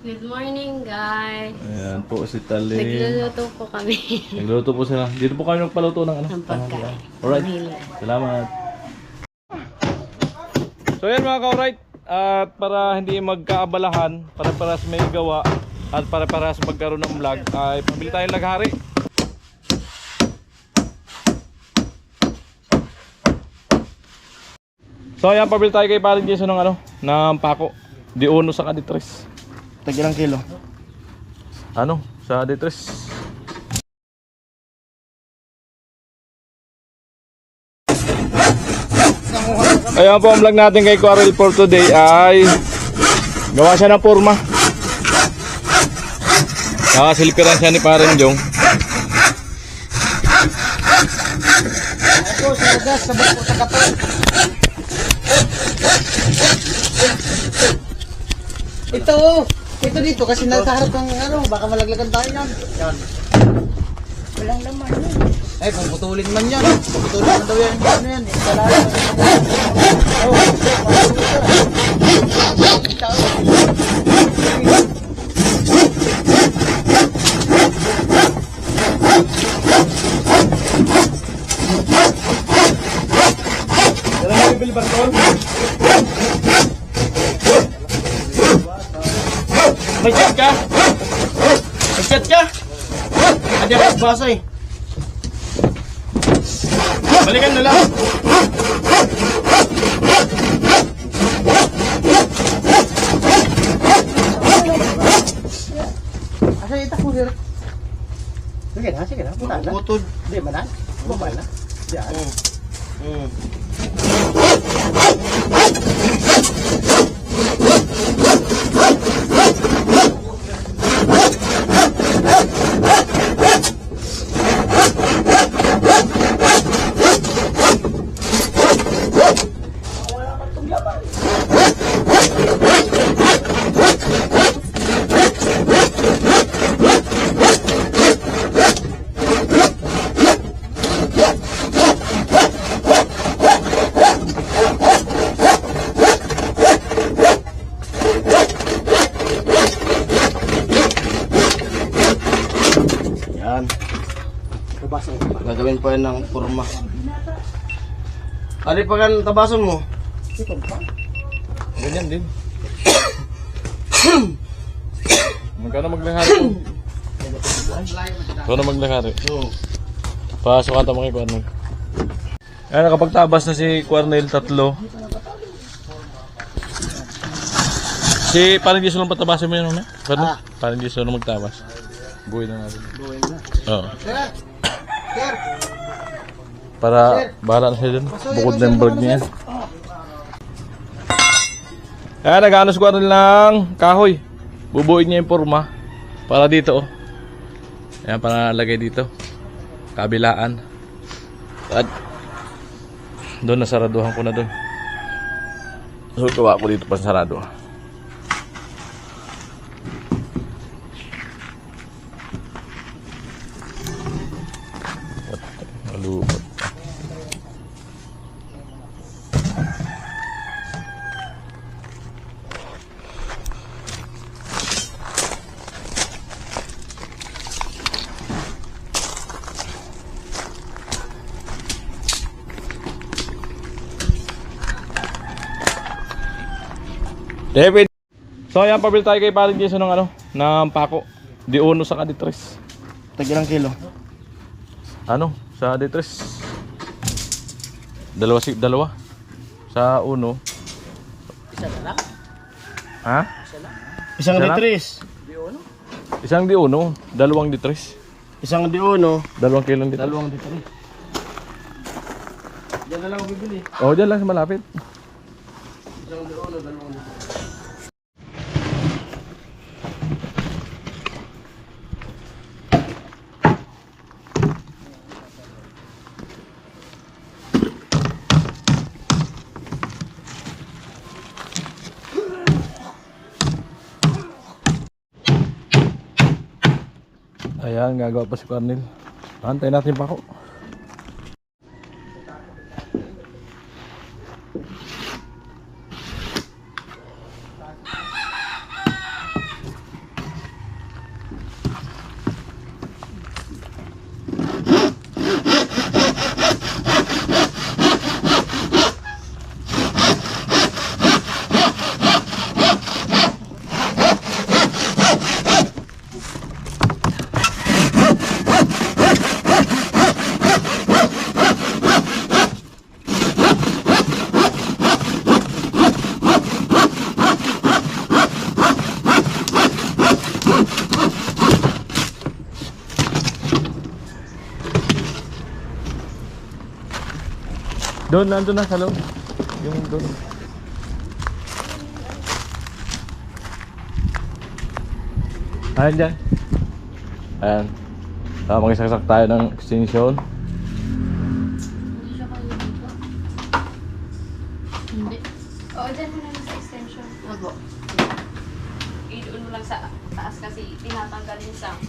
Good morning, guys. Ayan po si Taling. Nagluluto po kami. Nagluto po sila. Dito po kami nagpaluto ng ano? Ng pagkain. Alright. Manila. Salamat. So yan mga ka-alright. At para hindi magkaabalahan, para may gawa at para magkaroon ng vlog, ay pabili tayong laghari. So ayan, pabili tayo kay Paring Jason ng ano, ng pako. Di uno sa kaditres. Tag ilang kilo? Ano? Sa ditres. Ayan po ang vlog natin kay Quarrel for today ay gawa siya ng porma. Nakasilpiran siya ni Paring Jong. Ako, sa gas, sabay po sa kapal. Ito dito kasi nasa harap ng ano, baka malaglagan tayo yan. Yan. Walang laman yun. Eh, kung putulin man yan. Kung putulin man daw yan, ano yan. Kailan nabibili ba ito? May chat ka? May chat ka? Adiyan ka basa eh. Balikan na lang. Asa itak mo dito? Sige na. Punta na. Butod. Di ba na? Baba na. Diyan. Yan. Gagawin pa yan ng forma. Ano pa kan tabasan mo? Ganyan din. Magkano maglahari po? Magkano maglahari? Pasok ata mga kay Cornel. Ayan, nakapagtabas na si Cornel, 3. Si Paring Jason lang patabasin mo yun, ano? Paring Jason lang magtabas. Buhay na natin. Buhay na. Oo. Sir! Sir! Para bahala na siya dun. Bukod na yung vlog niya yan. Ayan, nag-ano si Cornel ng kahoy. Bubuin niya yung porma. Para dito, oh. Ayan, para lagay dito. Kabilaan. At doon, nasaraduhan ko na doon. So, gawa ko dito pa sarado. Malupot. David. So ayan, pabili tayo kay Paring Jason ng ano, ng pako. Di uno sa kaditres. Tag ilang kilo? Ano? Sa ditres. Dalawa. Sa uno. Isa na lang? Ha? Isang Isa lang? litris. Isang di uno, 2 ditres. Isang di uno. 2 kilong ditres. 2 litris. Diyan na lang ako bibili. Oh, diyan lang sa malapit. Isang di uno, 2 litris. Ayan, gagawa pa si Cornel. Antay natin pa ako. Doon, nandun na sa loob. Yung doon. Ayan dyan. Ayan. Mag-isaksak tayo ng extension. Hindi siya kayo dito. Hindi. Oo, dyan mo lang sa extension. Opo. Idoon mo lang sa taas kasi tinatanggal yung sound.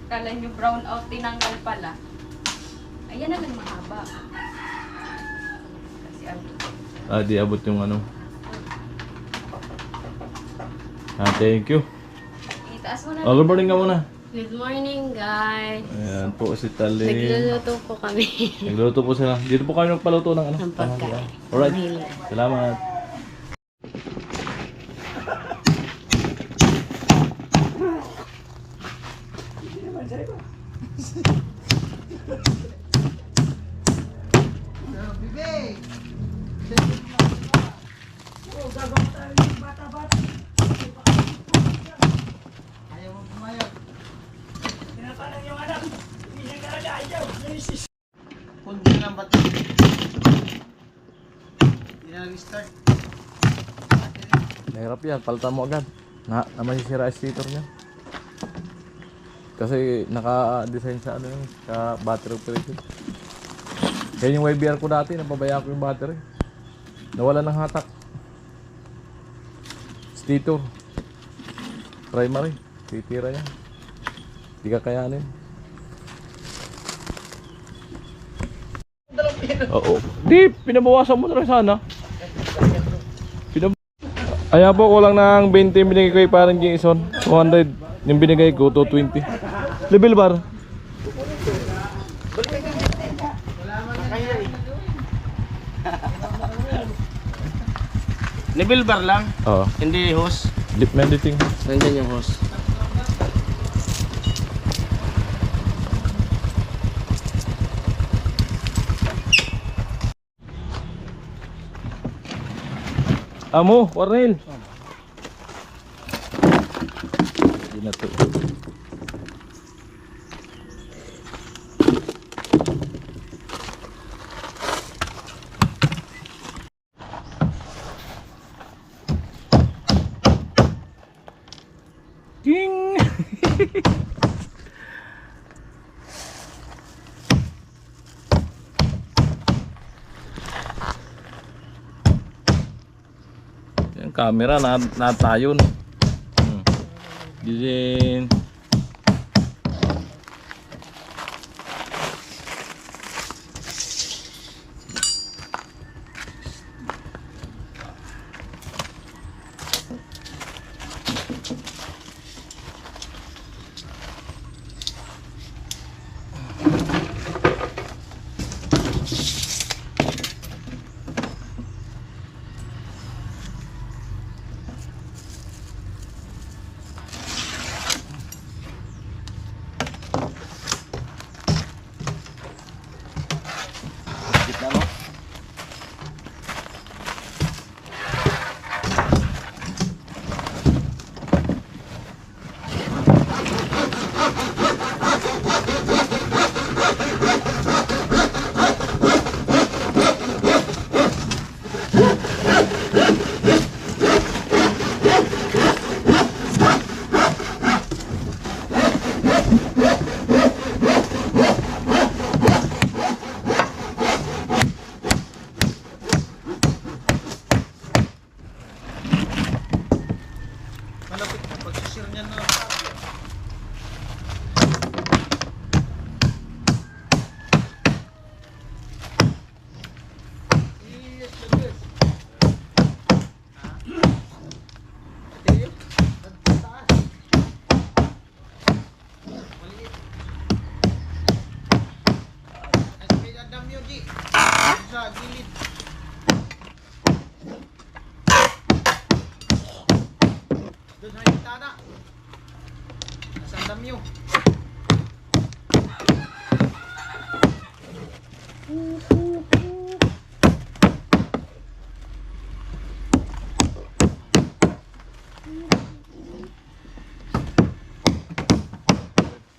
Kala nyo brown out, tinanggal pala. Ayan na lang mahaba. Kasi Di abot yung ano. Thank you. itaas mo na. Good morning ka muna. Good morning, guys. Ayan po si Taling. Nagluluto po kami. Nagluto po sila. Dito po kami nagpaluto ng ano. Ng pagkain. Alright. Nila. Salamat. Kundi lang ba't? Hindi na nag-start. Mahirap yan. Palitan mo agad. Na masisira yung stator niya. Kasi naka-design sa ano yung sa battery operation. Kaya yung YBR ko dati, napabaya ko yung battery. Nawala ng hatak. Stator. Primary. Titira yan. Hindi ka kayanin. Oo. Di, pinabawasan mo na rin sana. Ayan po, kulang ng 20 yung binigay ko yung parang Jason. 200 yung binigay ko, 220. Level bar. Level bar lang, Oo. hindi hose. Lip mediting. Nandiyan yung hose. Amo, Warnil. Hindi na to. Ding! Yung camera natayon. Din. Gitna mo. Malapit na pagsisir niya na. Sa gilid. Doon sa hintana. Nasa damyo.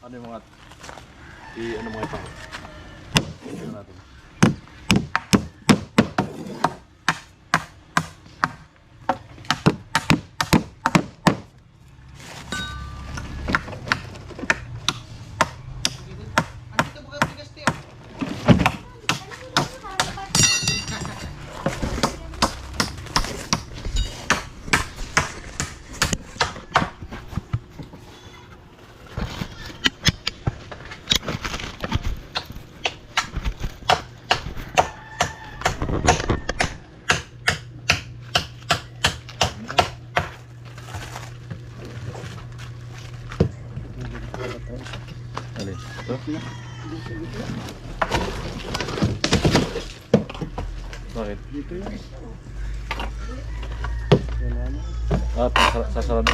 Ano yung mga ano mo ito? Ito natin. Bakit? Dito yan. Sasarado.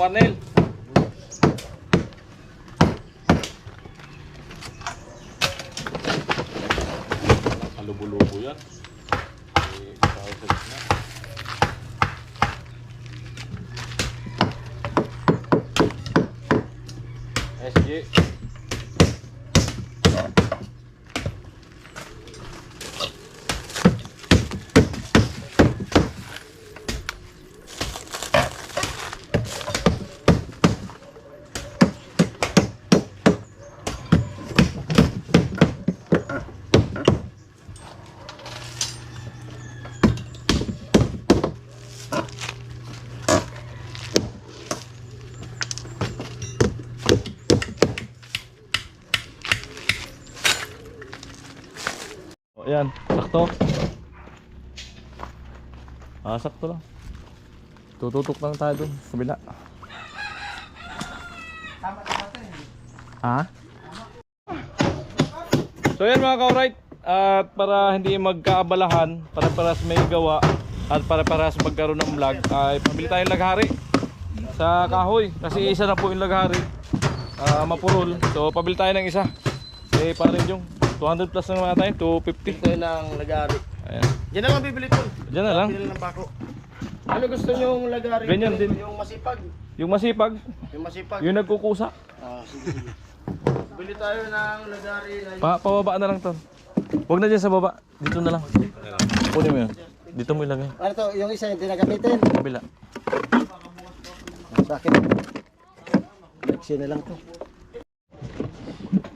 Cornel. Kalubo-lubo yan. Tawag sa gitna. SG. Ayan, sakto. Sakto lang. Tututok lang tayo dun, kabila. So yan mga ka-alright. At para hindi magkaabalahan, para paras may gawa at para paras magkaroon ng vlog, ay pabili tayong laghari sa kahoy. Kasi isa na po yung laghari, mapurol. So pabili tayo ng isa. Parin yung 200 plus na naman tayo, 250. Ito ng nag-aari. Ayan. Diyan na lang bibili ko. Diyan na lang. Bibili ng bako. Ano gusto niyong lagarin? Ganyan din. Yung masipag. Yung masipag, Yung masipag. yung nagkukusa. Sige, sige. Bili tayo ng lagarin. Pababa na lang to. Huwag na dyan sa baba. Dito na lang. Kunin mo yun. Dito mo ilagay. Ano to? Yung isa hindi na gamitin. Kabila. Sa akin. Lexi na lang to.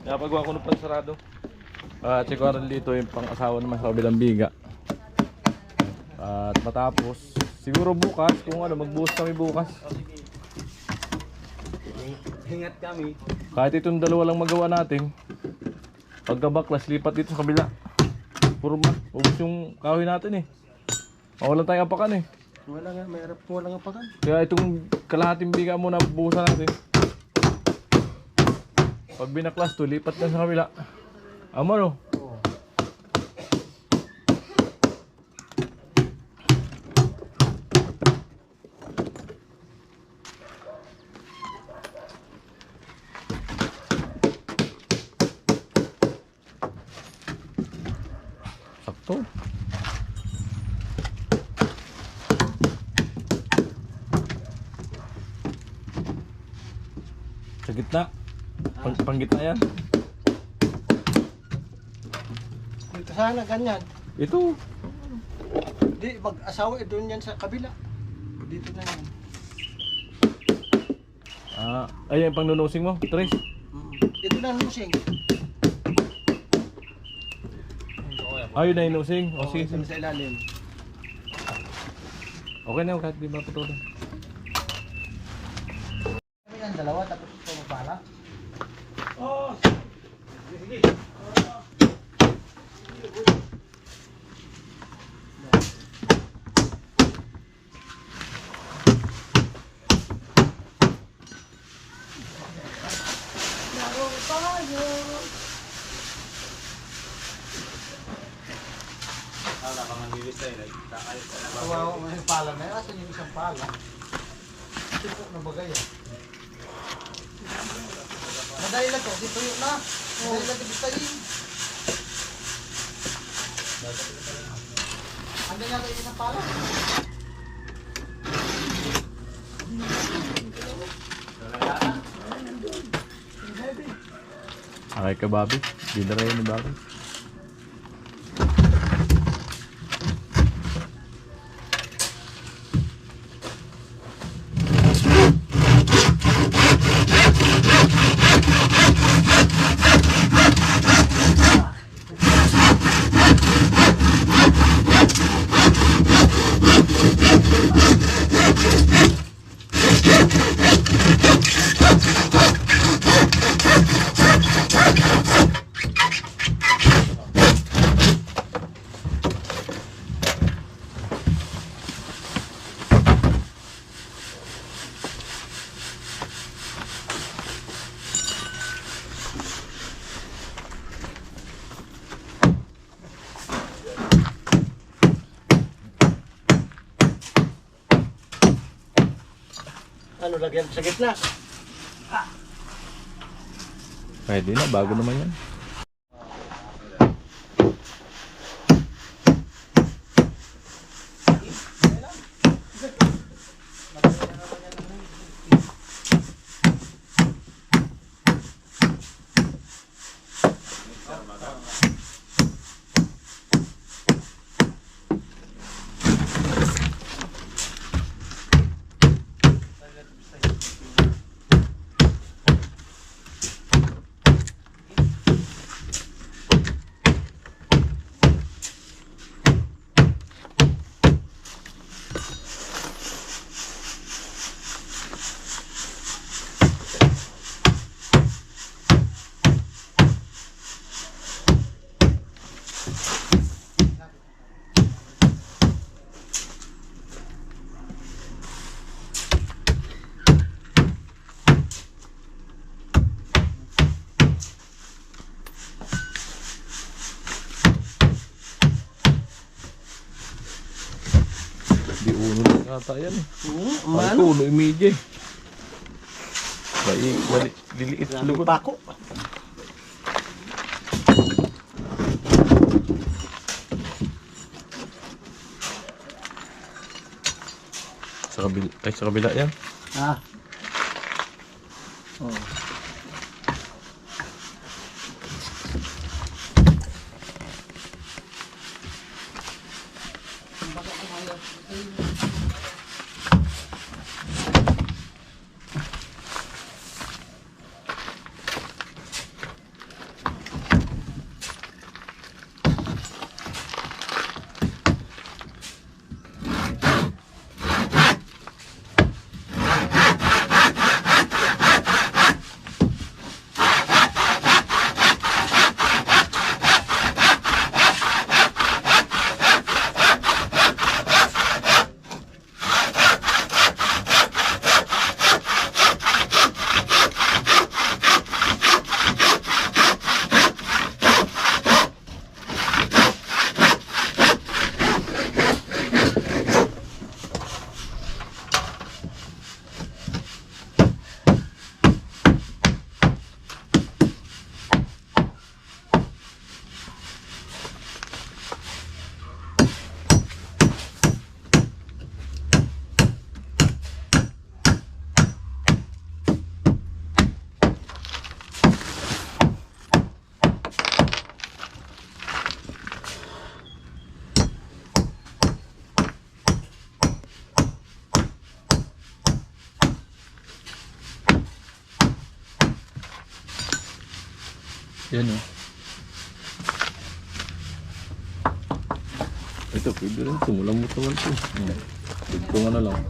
Napagawa ko ng pansarado. Check ko rin dito yung pang-asawa naman sa kabilang biga. At matapos, siguro bukas, kung ano, magbuhos kami bukas. Hingat kami. Kahit itong dalawa lang magawa natin, pagkabaklas, lipat dito sa kabila. Purma, ubos yung kahoy natin eh. Mawalan tayong apakan eh. Wala nga, may harap ko, wala nga pakan. Kaya itong kalahating biga muna, buhusan natin. Pag binaklas to, lipat na sa kabila. Amano? Sakto. Sa gitna. Panggitna yan. Dito sana, ganyan. Ito. Di, mag-asawa, doon yan sa kabila. Dito na yan. Ayan, pang nunusing mo, Trace. Ito na lusing. Ayun na inusing. O sige, Ito sige. na sa ilalim. Okay na, kahit di ba putulin. Kami yan, dalawa, tapos ito magpala. Kawawa mo yung pala na yun. Asan yung isang pala? Tipo na bagay ah. Madali lang to. Dito yun na. Madali lang to. Bistayin. Andan yata yung isang pala. Okay ka, Bobby. Dinara yun ni Bobby. Ano lagyan sa gitna? Pwede na, bago naman yan. Di uno lang yata yan eh. Ay ko, uno imidya eh. Liliit lugod. Pako. Sa kabila yan. Ah. Oh. Yan o. Ito, pwede rin ito. Mulang-mut naman ito. Dugtungan na lang.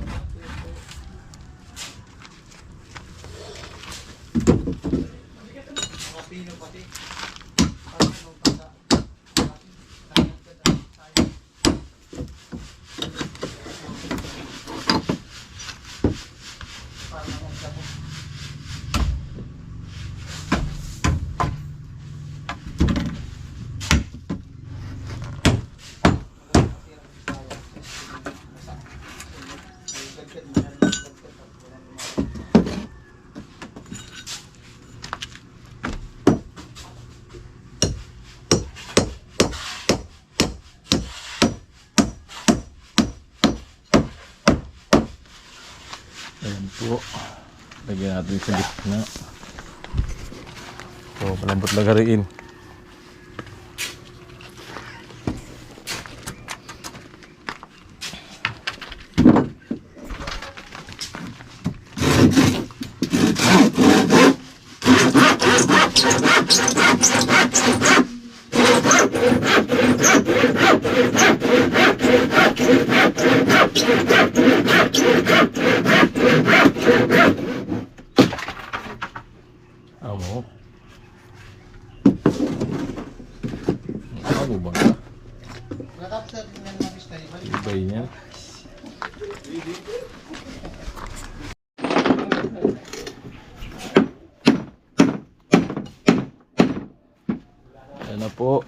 Ayan po. Lagyan natin sa gitna. So, malambot lagariin. Amo. Amo ba? Ibay niya. Ayan na po.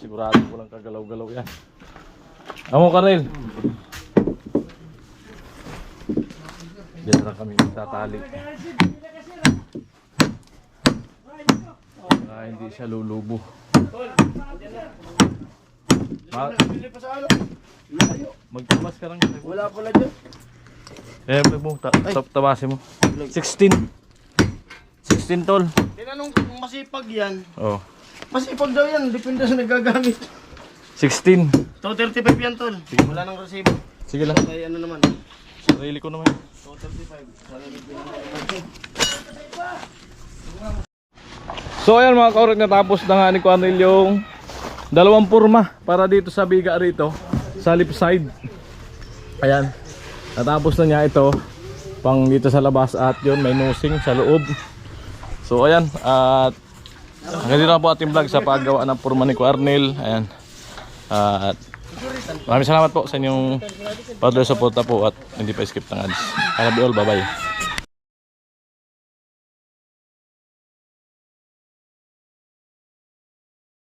sigurado ko lang kagalaw-galaw yan. Amo Karel. Diyan lang kami magtatali. Hindi siya lulubo. Magtumas ka lang. Wala pala dyan. Vlog mo. Tabasin mo. 16. 16 tol. Tinanong ko kung masipag yan. Oh. Masipag daw yan, depende sa nagagamit. 16. 235 yan tol. Wala nang resibo. Sige lang. Ay ano naman. Sarili ko naman. 235. So ayan mga kaurek, natapos na nga ni Cornel yung dalawang purma para dito sa biga rito sa left side. Ayan, natapos na niya ito pang dito sa labas at yun may nosing sa loob. So ayan, at hanggang dito na po ating vlog sa paggawa ng purma ni Cornel. Ayan, at maraming salamat po sa inyong patuloy suporta po at hindi pa skip ng ads. I love you all, bye bye.